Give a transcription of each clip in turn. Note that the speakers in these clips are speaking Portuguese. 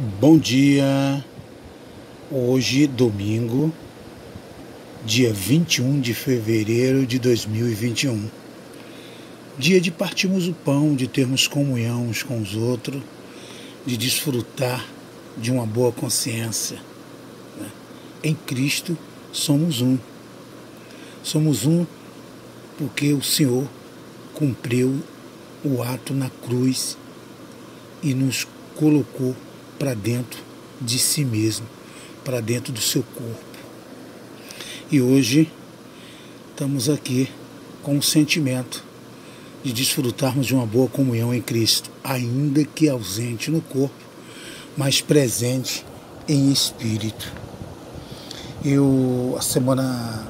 Bom dia, hoje domingo, dia 21 de fevereiro de 2021. Dia de partirmos o pão, de termos comunhão uns com os outros, de desfrutar de uma boa consciência, né? Em Cristo somos um. Somos um porque o Senhor cumpriu o ato na cruz e nos colocou para dentro de si mesmo, para dentro do seu corpo. E hoje estamos aqui com o sentimento de desfrutarmos de uma boa comunhão em Cristo, ainda que ausente no corpo, mas presente em espírito. A semana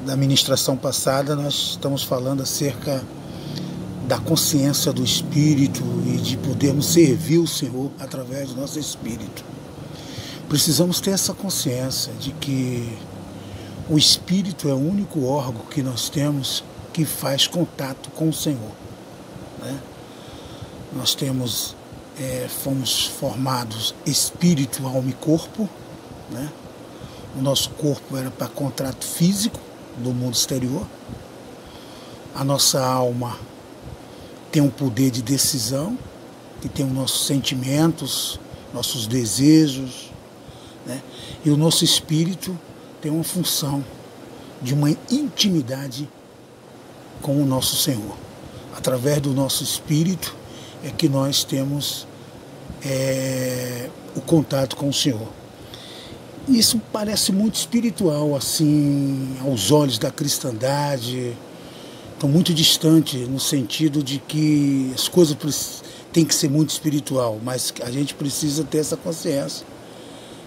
da ministração passada, nós estamos falando acerca da consciência do Espírito e de podermos servir o Senhor através do nosso Espírito. Precisamos ter essa consciência de que o Espírito é o único órgão que nós temos que faz contato com o Senhor, né? Nós fomos formados espírito, alma e corpo, né? O nosso corpo era para contrato físico do mundo exterior. A nossa alma tem um poder de decisão, que tem os nossos sentimentos, nossos desejos, né? E o nosso espírito tem uma função de uma intimidade com o nosso Senhor. Através do nosso espírito é que nós temos o contato com o Senhor. Isso parece muito espiritual, assim, aos olhos da cristandade. Estão muito distante no sentido de que as coisas têm que ser muito espiritual, mas a gente precisa ter essa consciência,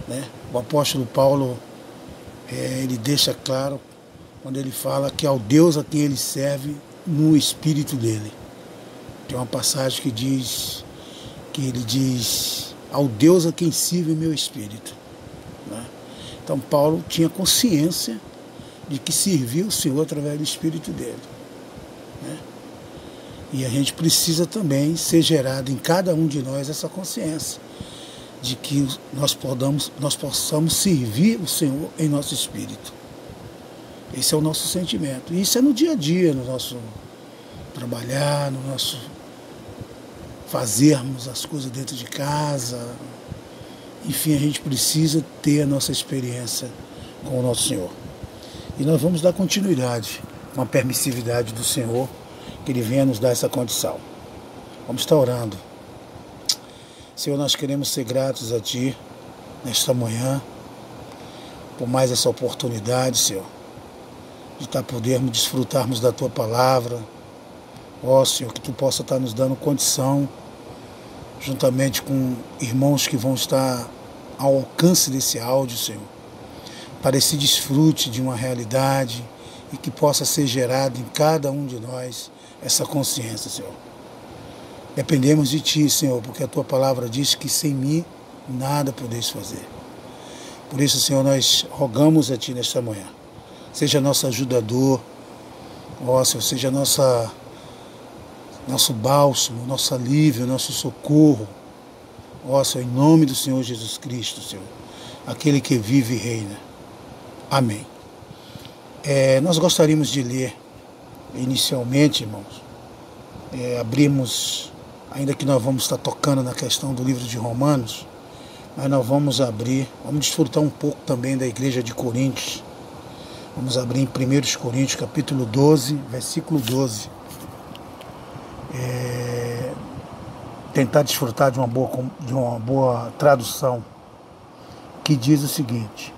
né? O apóstolo Paulo, ele deixa claro quando ele fala que ao Deus a quem ele serve no espírito dele. Tem uma passagem que ele diz, ao Deus a quem sirvo em meu espírito, né? Então Paulo tinha consciência de que servia o Senhor através do espírito dele, né? E a gente precisa também ser gerado em cada um de nós essa consciência de que nós possamos servir o Senhor em nosso espírito. Esse é o nosso sentimento. E isso é no dia a dia, no nosso trabalhar, no nosso fazermos as coisas dentro de casa. Enfim, a gente precisa ter a nossa experiência com o nosso Senhor. E nós vamos dar continuidade, uma permissividade do Senhor, que Ele venha nos dar essa condição. Vamos estar orando. Senhor, nós queremos ser gratos a Ti nesta manhã, por mais essa oportunidade, Senhor, de podermos desfrutarmos da Tua palavra. Ó, Senhor, que Tu possa estar nos dando condição, juntamente com irmãos que vão estar ao alcance desse áudio, Senhor, para esse desfrute de uma realidade e que possa ser gerado em cada um de nós essa consciência, Senhor. Dependemos de Ti, Senhor, porque a Tua palavra diz que sem mim nada podeis fazer. Por isso, Senhor, nós rogamos a Ti nesta manhã. Seja nosso ajudador, ó Senhor, seja nosso bálsamo, nosso alívio, nosso socorro. Ó Senhor, em nome do Senhor Jesus Cristo, Senhor, aquele que vive e reina. Amém. Nós gostaríamos de ler, inicialmente, irmãos, abrimos, ainda que nós vamos estar tocando na questão do livro de Romanos, mas nós vamos desfrutar um pouco também da igreja de Coríntios. Vamos abrir em 1 Coríntios, capítulo 12, versículo 12. Tentar desfrutar de uma boa tradução, que diz o seguinte: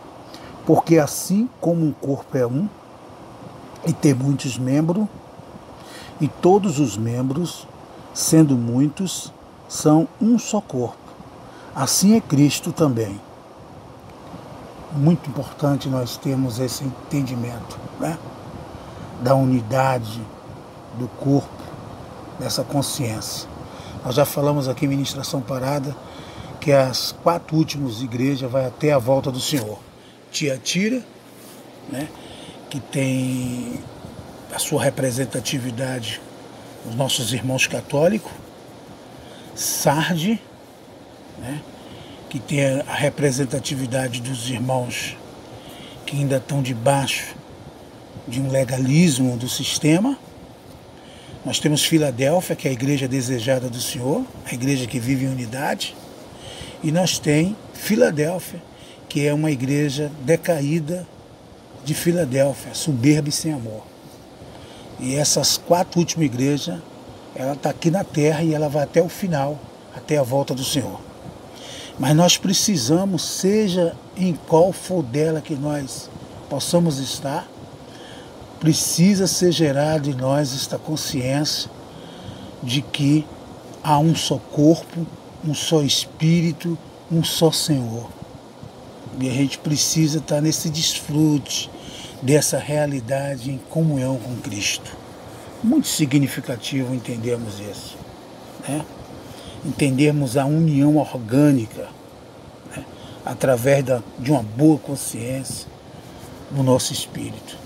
porque assim como um corpo é um, e tem muitos membros, e todos os membros, sendo muitos, são um só corpo, assim é Cristo também. Muito importante nós termos esse entendimento, né? Da unidade do corpo, dessa consciência. Nós já falamos aqui em ministração parada que as 4 últimas igrejas vai até a volta do Senhor. Tiatira, né, que tem a sua representatividade os nossos irmãos católicos. Sarde, né, que tem a representatividade dos irmãos que ainda estão debaixo de um legalismo do sistema. Nós temos Filadélfia, que é a igreja desejada do Senhor, a igreja que vive em unidade. E nós temos Filadélfia, que é uma igreja decaída de Filadélfia, soberba e sem amor. E essas 4 últimas igrejas, ela está aqui na terra e ela vai até o final, até a volta do Senhor. Mas nós precisamos, seja em qual for dela que nós possamos estar, precisa ser gerado em nós esta consciência de que há um só corpo, um só Espírito, um só Senhor. E a gente precisa estar nesse desfrute dessa realidade em comunhão com Cristo. Muito significativo entendermos isso, né? Entendermos a união orgânica, né? Através de uma boa consciência no nosso espírito.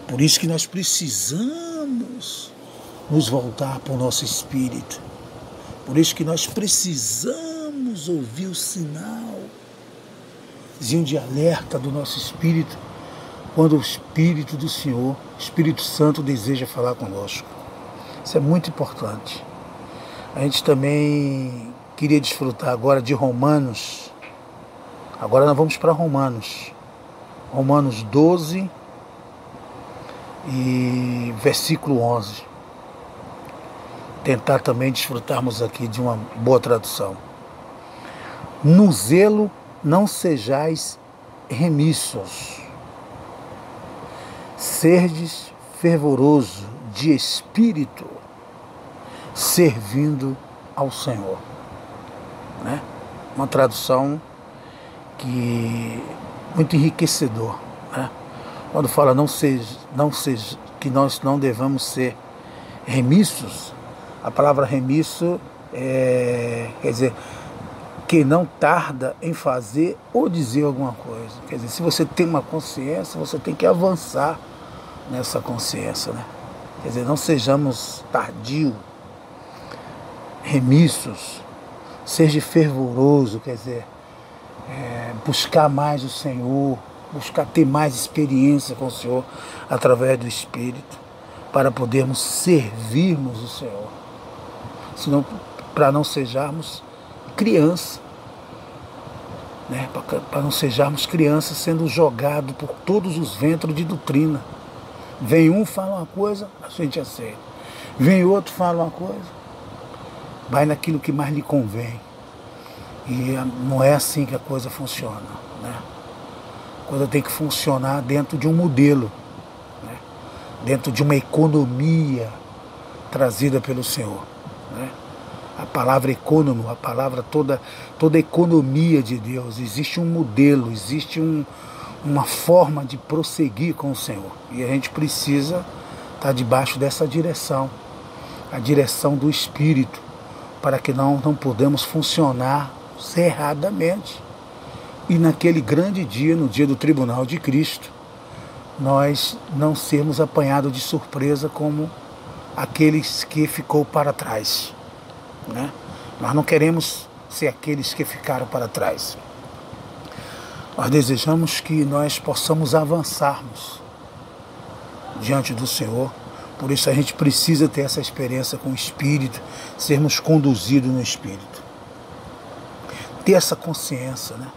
Por isso que nós precisamos nos voltar para o nosso espírito. Por isso que nós precisamos ouvir o sinalzinho de alerta do nosso espírito, quando o Espírito do Senhor, Espírito Santo, deseja falar conosco. Isso é muito importante. A gente também queria desfrutar agora de Romanos. Agora nós vamos para Romanos. Romanos 12 e versículo 11. Tentar também desfrutarmos aqui de uma boa tradução. No zelo não sejais remissos, serdes fervoroso de espírito, servindo ao Senhor. Né? Uma tradução que muito enriquecedor. Né? Quando fala que nós não devemos ser remissos, a palavra remisso quer dizer que não tarda em fazer ou dizer alguma coisa. Quer dizer, se você tem uma consciência, você tem que avançar nessa consciência, né? Quer dizer, não sejamos tardios, remissos, seja fervoroso, quer dizer, buscar mais o Senhor, buscar ter mais experiência com o Senhor através do Espírito, para podermos servirmos o Senhor. Senão, para não sejamos criança, né? Para não sejamos crianças sendo jogados por todos os ventos de doutrina. Vem um, fala uma coisa, a gente aceita. Vem outro, fala uma coisa, vai naquilo que mais lhe convém. E não é assim que a coisa funciona, né? A coisa tem que funcionar dentro de um modelo, né? Dentro de uma economia trazida pelo Senhor, né? A palavra econômico, a palavra toda a economia de Deus, existe um modelo, existe uma forma de prosseguir com o Senhor. E a gente precisa estar debaixo dessa direção, a direção do Espírito, para que não podemos funcionar erradamente. E naquele grande dia, no dia do tribunal de Cristo, nós não sermos apanhados de surpresa como aqueles que ficou para trás, né? Nós não queremos ser aqueles que ficaram para trás. Nós desejamos que nós possamos avançarmos diante do Senhor. Por isso a gente precisa ter essa experiência com o Espírito, sermos conduzidos no Espírito. Ter essa consciência, né?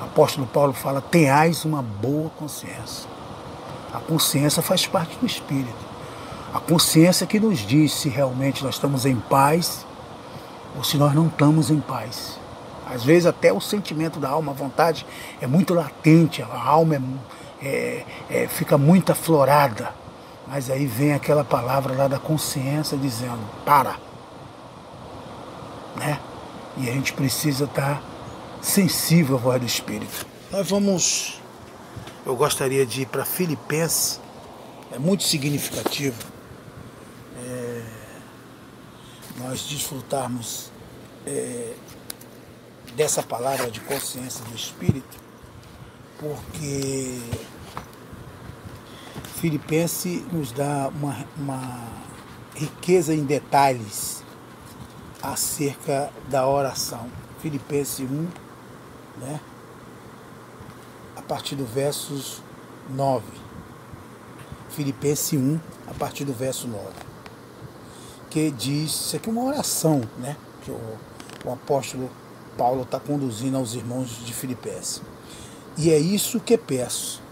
O apóstolo Paulo fala, tenhais uma boa consciência. A consciência faz parte do Espírito. A consciência que nos diz se realmente nós estamos em paz ou se nós não estamos em paz. Às vezes até o sentimento da alma, a vontade é muito latente, a alma fica muito aflorada. Mas aí vem aquela palavra lá da consciência dizendo, para. Né? E a gente precisa estar sensível à voz do Espírito. Eu gostaria de ir para Filipenses, é muito significativo nós desfrutarmos dessa palavra de consciência do Espírito, porque Filipenses nos dá uma riqueza em detalhes acerca da oração. Filipenses 1, né? A partir do versos 9. Filipenses 1, a partir do verso 9. Que diz, isso aqui é uma oração, né? Que o apóstolo Paulo está conduzindo aos irmãos de Filipenses. E é isso que peço,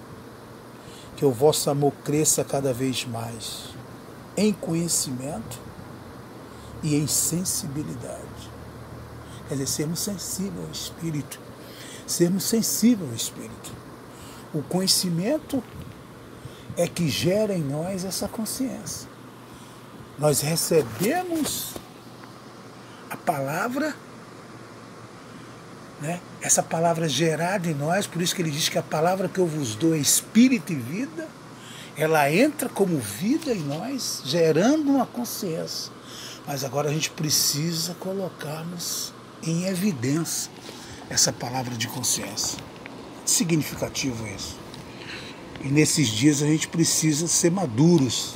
que o vosso amor cresça cada vez mais, em conhecimento e em sensibilidade. Quer dizer, sermos sensíveis ao Espírito. Sermos sensíveis ao Espírito. O conhecimento é que gera em nós essa consciência. Nós recebemos a palavra, né? Essa palavra gerada em nós, por isso que ele diz que a palavra que eu vos dou é espírito e vida, ela entra como vida em nós, gerando uma consciência. Mas agora a gente precisa colocarmos em evidência essa palavra de consciência. Significativo isso. E nesses dias a gente precisa ser maduros,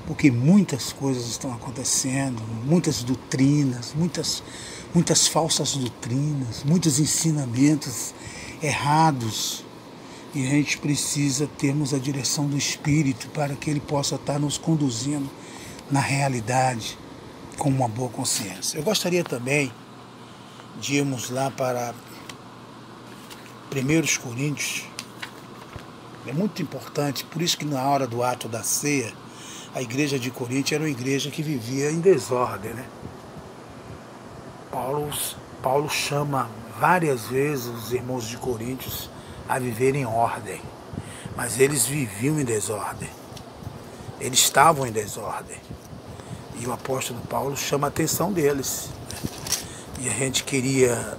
porque muitas coisas estão acontecendo, muitas doutrinas, muitas falsas doutrinas, muitos ensinamentos errados. E a gente precisa termos a direção do Espírito para que Ele possa estar nos conduzindo na realidade com uma boa consciência. Eu gostaria também de irmos lá para 1 Coríntios. É muito importante, por isso que na hora do ato da ceia, a igreja de Corinto era uma igreja que vivia em desordem, né? Paulo chama várias vezes os irmãos de Coríntios a viver em ordem, mas eles viviam em desordem. Eles estavam em desordem. E o apóstolo Paulo chama a atenção deles. E a gente queria,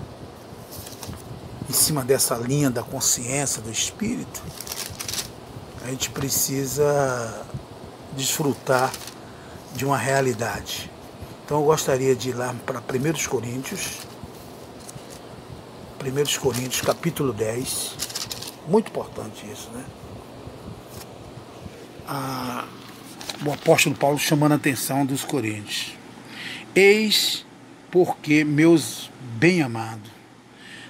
em cima dessa linha da consciência, do Espírito, a gente precisa desfrutar de uma realidade. Então eu gostaria de ir lá para 1 Coríntios, capítulo 10. Muito importante isso, né? O apóstolo Paulo chamando a atenção dos coríntios. Eis porque, meus bem-amados,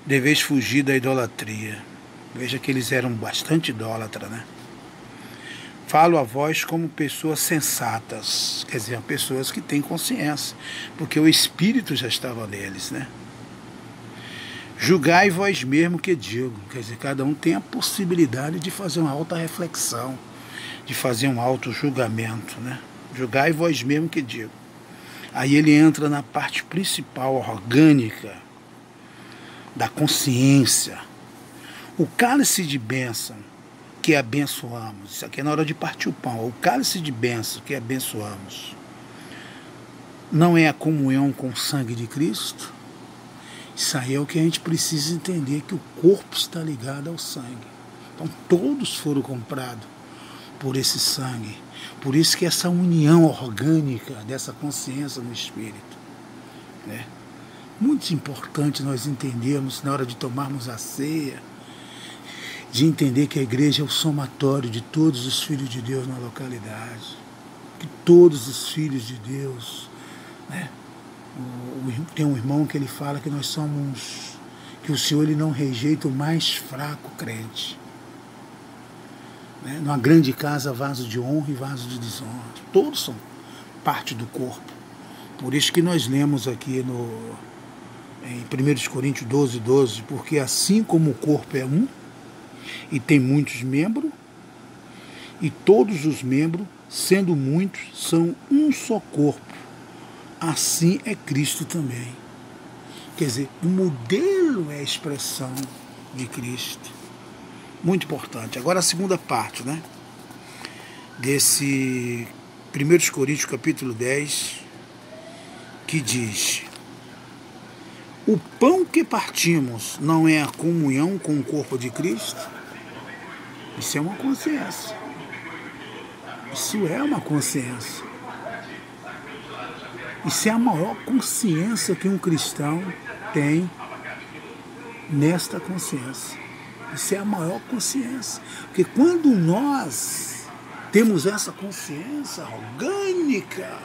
deveis fugir da idolatria. Veja que eles eram bastante idólatras, né? Falo a vós como pessoas sensatas, quer dizer, pessoas que têm consciência, porque o Espírito já estava neles, né? Julgai vós mesmo que digo, quer dizer, cada um tem a possibilidade de fazer uma alta reflexão, de fazer um auto julgamento, né? Julgai vós mesmo que digo. Aí ele entra na parte principal, orgânica, da consciência. O cálice de bênção que abençoamos, isso aqui é na hora de partir o pão, o cálice de bênção que abençoamos, não é a comunhão com o sangue de Cristo? Isso aí é o que a gente precisa entender, que o corpo está ligado ao sangue. Então todos foram comprados por esse sangue. Por isso que essa união orgânica dessa consciência no Espírito, né? Muito importante nós entendermos na hora de tomarmos a ceia, de entender que a igreja é o somatório de todos os filhos de Deus na localidade, que todos os filhos de Deus, né? Tem um irmão que ele fala que nós somos, que o Senhor ele não rejeita o mais fraco crente, né? Numa grande casa, vaso de honra e vaso de desonra, todos são parte do corpo. Por isso que nós lemos aqui em 1 Coríntios 12, porque assim como o corpo é um e tem muitos membros, e todos os membros, sendo muitos, são um só corpo, assim é Cristo também. Quer dizer, o modelo é a expressão de Cristo. Muito importante. Agora a segunda parte, né? Desse 1 Coríntios capítulo 10, que diz: o pão que partimos não é a comunhão com o corpo de Cristo? Isso é uma consciência. Isso é uma consciência. Isso é a maior consciência que um cristão tem nesta consciência. Isso é a maior consciência. Porque quando nós temos essa consciência orgânica,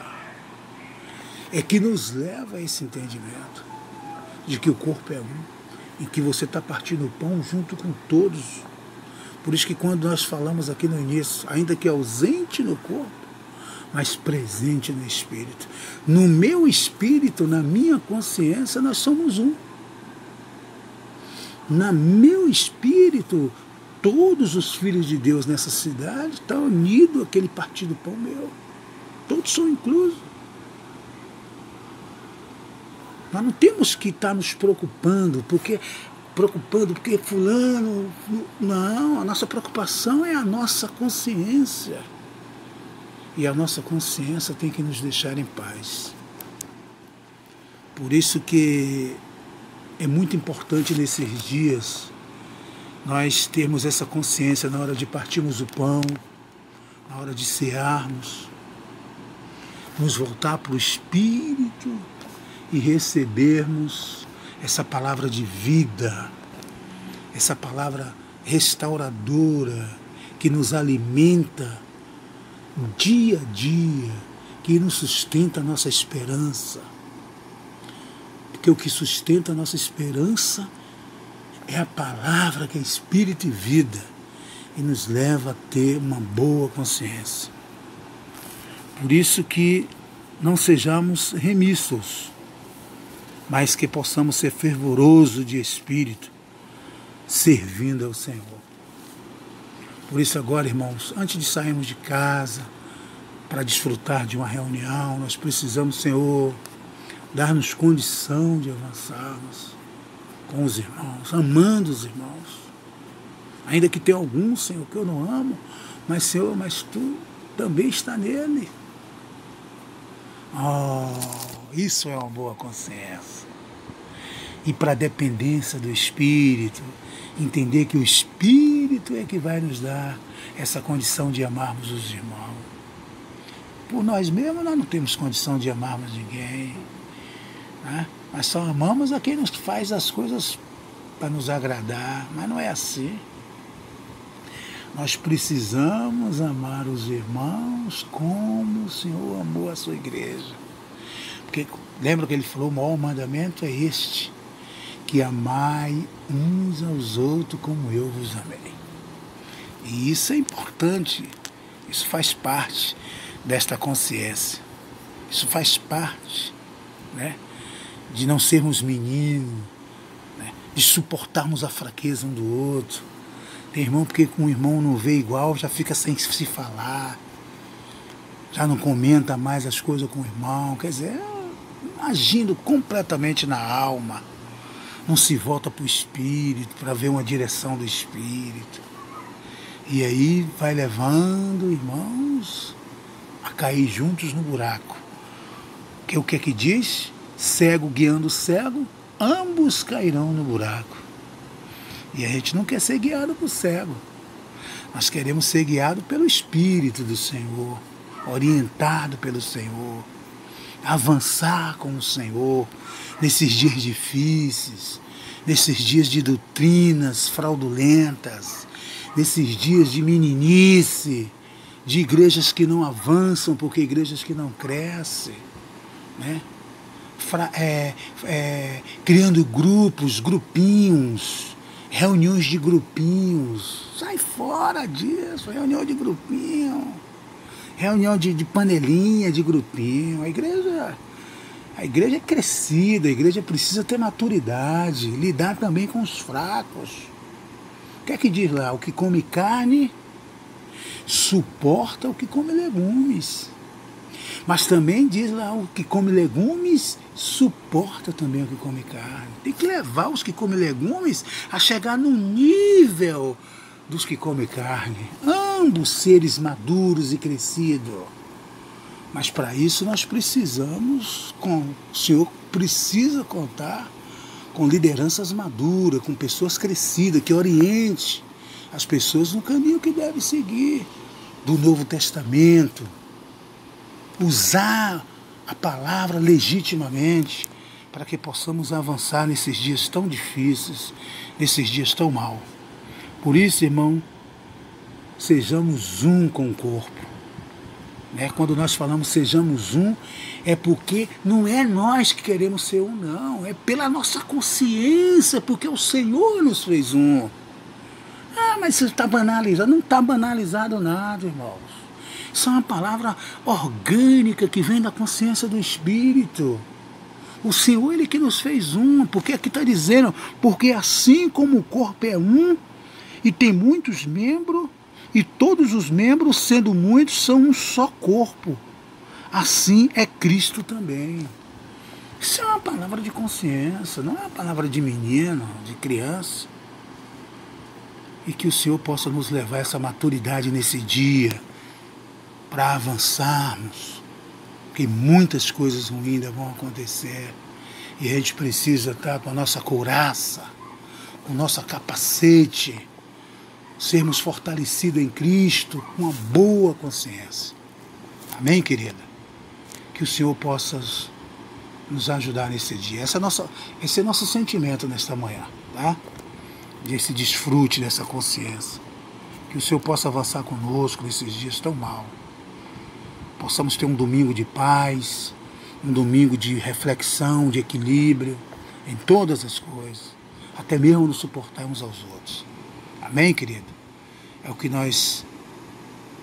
é que nos leva a esse entendimento de que o corpo é um em que você está partindo o pão junto com todos. Por isso que quando nós falamos aqui no início, ainda que ausente no corpo, mas presente no espírito. No meu espírito, na minha consciência, nós somos um. No meu espírito, todos os filhos de Deus nessa cidade estão unidos àquele partido pão meu. Todos são inclusos. Nós não temos que estar nos preocupando porque fulano... Não, a nossa preocupação é a nossa consciência. E a nossa consciência tem que nos deixar em paz. Por isso que é muito importante nesses dias nós termos essa consciência na hora de partirmos o pão, na hora de cearmos, nos voltar para o Espírito e recebermos essa palavra de vida, essa palavra restauradora que nos alimenta dia a dia, que nos sustenta a nossa esperança. Porque o que sustenta a nossa esperança é a palavra que é espírito e vida e nos leva a ter uma boa consciência. Por isso que não sejamos remissos, mas que possamos ser fervorosos de espírito, servindo ao Senhor. Por isso agora, irmãos, antes de sairmos de casa para desfrutar de uma reunião, nós precisamos, Senhor, dar-nos condição de avançarmos com os irmãos, amando os irmãos. Ainda que tenha alguns, Senhor, que eu não amo, mas, Senhor, mas Tu também está nele. Isso é uma boa consciência. E para a dependência do Espírito, entender que o Espírito é que vai nos dar essa condição de amarmos os irmãos. Por nós mesmos nós não temos condição de amarmos ninguém, né? Nós só amamos a quem nos faz as coisas para nos agradar, mas não é assim. Nós precisamos amar os irmãos como o Senhor amou a sua igreja. Porque lembra que ele falou, o maior mandamento é este, que amai uns aos outros como eu vos amei. E isso é importante, isso faz parte desta consciência. Isso faz parte, né, de não sermos meninos, né, de suportarmos a fraqueza um do outro. Tem irmão porque com o irmão não vê igual, já fica sem se falar, já não comenta mais as coisas com o irmão, quer dizer, agindo completamente na alma. Não se volta para o Espírito, para ver uma direção do Espírito. E aí vai levando, irmãos, a cair juntos no buraco. Que o que é que diz? Cego guiando cego, ambos cairão no buraco. E a gente não quer ser guiado por cego. Nós queremos ser guiados pelo Espírito do Senhor, orientado pelo Senhor, avançar com o Senhor nesses dias difíceis, nesses dias de doutrinas fraudulentas, nesses dias de meninice, de igrejas que não avançam porque igrejas que não crescem, né? Criando grupos, grupinhos, reuniões de grupinhos. Sai fora disso, reunião de grupinho, reunião de panelinha, de grupinho. A igreja é crescida, a igreja precisa ter maturidade, lidar também com os fracos. O que é que diz lá? O que come carne suporta o que come legumes. Mas também diz lá, o que come legumes suporta também o que come carne. Tem que levar os que comem legumes a chegar no nível dos que comem carne. Ambos seres maduros e crescidos. Mas para isso nós precisamos, o Senhor precisa contar com lideranças maduras, com pessoas crescidas, que oriente as pessoas no caminho que devem seguir, do Novo Testamento. Usar a palavra legitimamente para que possamos avançar nesses dias tão difíceis, nesses dias tão maus. Por isso, irmão, sejamos um com o corpo, né? Quando nós falamos sejamos um, é porque não é nós que queremos ser um, não. É pela nossa consciência, porque o Senhor nos fez um. Ah, mas isso está banalizado. Não está banalizado nada, irmãos. Isso é uma palavra orgânica que vem da consciência do Espírito. O Senhor, Ele que nos fez um, porque aqui está dizendo, porque assim como o corpo é um, e tem muitos membros, e todos os membros, sendo muitos, são um só corpo. Assim é Cristo também. Isso é uma palavra de consciência, não é uma palavra de menino, de criança. E que o Senhor possa nos levar a essa maturidade nesse dia, para avançarmos, porque muitas coisas ruins ainda vão acontecer. E a gente precisa estar com a nossa couraça, com o nosso capacete, sermos fortalecidos em Cristo, com uma boa consciência. Amém, querida? Que o Senhor possa nos ajudar nesse dia. Esse é nosso sentimento nesta manhã, tá? Desse desfrute dessa consciência. Que o Senhor possa avançar conosco nesses dias tão mal. Possamos ter um domingo de paz, um domingo de reflexão, de equilíbrio em todas as coisas, até mesmo nos suportar uns aos outros. Amém, querido? É o que nós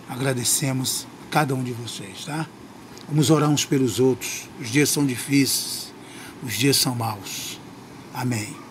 agradecemos a cada um de vocês, tá? Vamos orar uns pelos outros. Os dias são difíceis, os dias são maus. Amém.